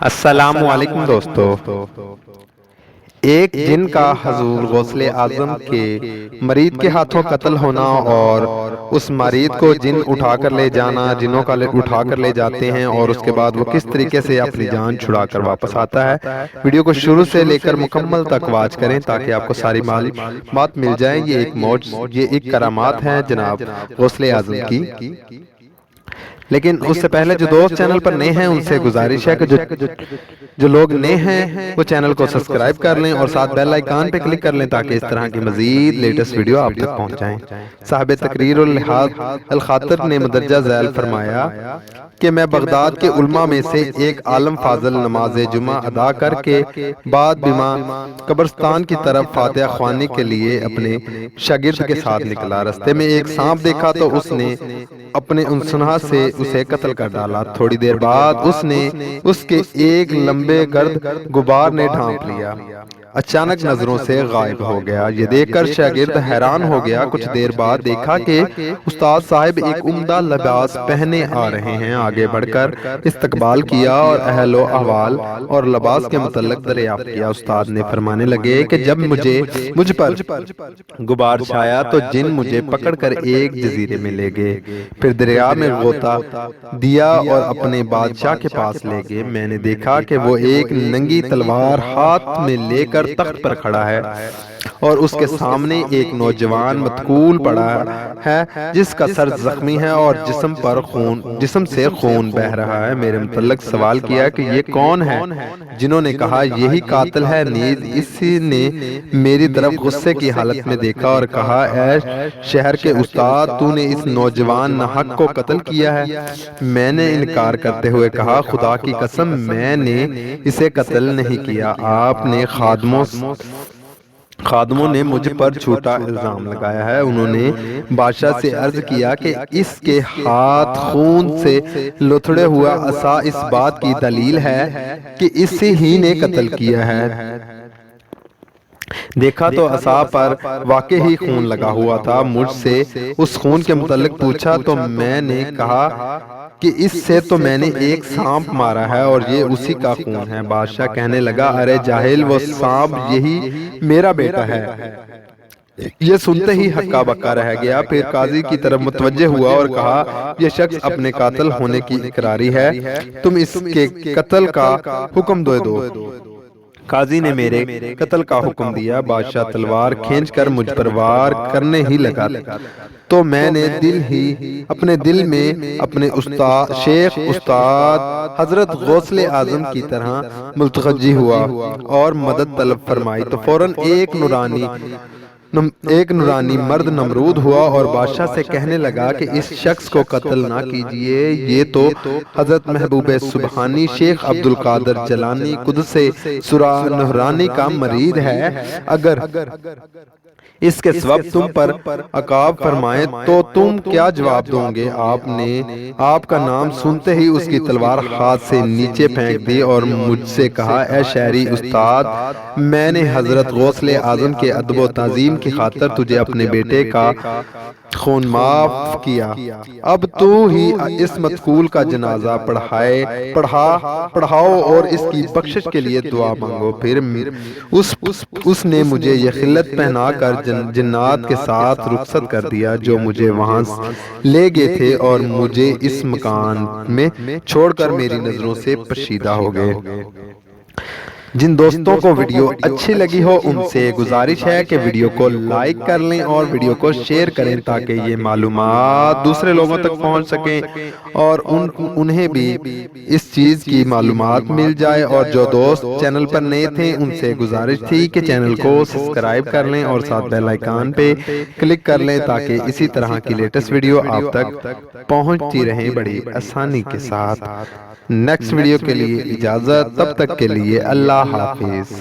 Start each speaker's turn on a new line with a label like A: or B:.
A: السلام علیکم دوستو۔ ایک جن کا حضور غوث اعظم کے مرید کے ہاتھوں قتل ہونا اور اس مرید کو جن اٹھا کر لے جانا، جنوں کا اٹھا کر لے جاتے ہیں اور اس کے بعد وہ کس طریقے سے اپنی جان چھڑا کر واپس آتا ہے۔ ویڈیو کو شروع سے لے کر مکمل تک واچ کریں تاکہ آپ کو ساری معلومات مل جائیں۔ یہ ایک کرامات ہیں جناب غوث اعظم کی۔ لیکن اس سے پہلے جو دوست چینل پر نئے ہیں ان سے گزارش ہے کہ جو لوگ نئے ہیں وہ چینل کو سبسکرائب کر لیں اور ساتھ بیل آئیکن پہ کلک کر لیں تاکہ اس طرح کی مزید لیٹسٹ ویڈیو آپ تک پہنچ جائیں۔ صاحب تقریر الخاطر نے مدرجہ ذیل فرمایا کہ میں بغداد کے علماء میں سے ایک عالم فاضل نماز جمعہ ادا کر کے بعد بما قبرستان کی طرف فاتحہ خوانی کے لیے اپنے شاگرد کے ساتھ نکلا۔ رستے میں ایک سانپ دیکھا تو اس نے اپنے انسنہ سے اسے قتل کر ڈالا۔ تھوڑی دیر بعد اس کے ایک لمبے گرد غبار نے ڈھانپ لیا، اچانک نظروں سے غائب ہو گیا۔ یہ دیکھ کر شاگرد حیران ہو گیا۔ کچھ دیر بعد دیکھا کہ استاد صاحب ایک عمدہ لباس پہنے آ رہے ہیں۔ آگے بڑھ کر استقبال کیا اور اہل و احوال اور لباس کے متعلق دریافت کیا۔ استاد نے فرمانے لگے کہ جب مجھ پر غبار چھایا تو جن مجھے پکڑ کر ایک جزیرے میں لے گئے، پھر دریا میں غوطہ دیا اور اپنے بادشاہ کے پاس لے گئے۔ میں نے دیکھا کہ وہ ایک ننگی تلوار ہاتھ میں لے کر تخت پر کھڑا ہے اور اس کے سامنے ایک نوجوان متکول پڑا ہے جس کا سر زخمی ہے اور جسم سے خون بہہ رہا ہے۔ میرے متعلق سوال کیا کہ یہ کون ہے؟ جنہوں نے کہا یہی قاتل ہے۔ نیز اسی نے میری طرف غصے کی حالت میں دیکھا اور کہا اے شہر کے استاد، تو نے اس نوجوان ناحق کو قتل کیا ہے؟ میں نے انکار کرتے ہوئے کہا خدا کی قسم میں نے اسے قتل نہیں کیا۔ آپ نے خادموں نے مجھ پر جھوٹا الزام لگایا ہے۔ انہوں نے بادشاہ سے عرض کیا کہ اس کے ہاتھ خون سے لتھڑے ہوا عصا اس بات کی دلیل ہے کہ اسے ہی نے قتل کیا ہے۔ دیکھا تو عصا پر واقعی خون لگا ہوا تھا۔ مجھ سے اس خون کے متعلق پوچھا تو میں نے کہا کہ اس سے تو میں نے ایک سانپ مارا ہے اور یہ اسی کا خون ہے۔ بادشاہ کہنے لگا ارے جاہل، وہ سانپ یہی میرا بیٹا ہے۔ یہ سنتے ہی ہکا بکا رہ گیا۔ پھر قاضی کی طرف متوجہ ہوا اور کہا یہ شخص اپنے قاتل ہونے کی اقراری ہے، تم اس کے قتل کا حکم دے دو۔ قاضی نے میرے قتل کا حکم دیا۔ بادشاہ تلوار کھینچ کر مجھ پر وار کرنے ہی لگا تو میں نے اپنے دل میں اپنے شیخ استاد حضرت غوث اعظم کی طرح ملتجی ہوا اور مدد طلب فرمائی تو فوراً ایک نورانی مرد نمرود ہوا اور بادشاہ سے کہنے لگا کہ اس شخص کو قتل نہ کیجیے، یہ تو حضرت محبوب سبحانی شیخ عبدالقادر جیلانی قدس سرا نورانی کا مرید ہے۔ اگر اس کے سبب تم پر عقاب فرمائے تو تم کیا جواب دو گے؟ آپ کا نام سنتے ہی اس کی تلوار ہاتھ سے نیچے پھینک دی اور مجھ سے کہا اے شہری استاد، میں نے حضرت غوث اعظم کے ادب و تعظیم کی خاطر تجھے اپنے بیٹے کا خون معاف کیا۔ اب تو ہی اس متکول کا جنازہ پڑھاؤ اور اس کی بخشش کے لیے دعا مانگو۔ پھر اس نے مجھے یہ خلعت پہنا کر جنات کے ساتھ رخصت کر دیا جو مجھے وہاں لے گئے تھے اور مجھے اس مکان میں چھوڑ کر میری نظروں سے پشیدہ ہو گئے۔ جن دوستوں کو ویڈیو اچھی لگی ہو ان سے گزارش ہے کہ ویڈیو کو لائک کر لیں اور ویڈیو کو شیئر کریں تاکہ یہ معلومات دوسرے لوگوں تک پہنچ سکیں اور انہیں بھی اس چیز کی معلومات مل جائے۔ اور جو دوست چینل پر نئے تھے ان سے گزارش تھی کہ چینل کو سبسکرائب کر لیں اور ساتھ بیل آئیکن پہ کلک کر لیں تاکہ اسی طرح کی لیٹسٹ ویڈیو آپ تک پہنچتی رہیں بڑی آسانی کے ساتھ۔ نیکسٹ ویڈیو کے لیے اجازت، تب تک کے لیے اللہ حافظ۔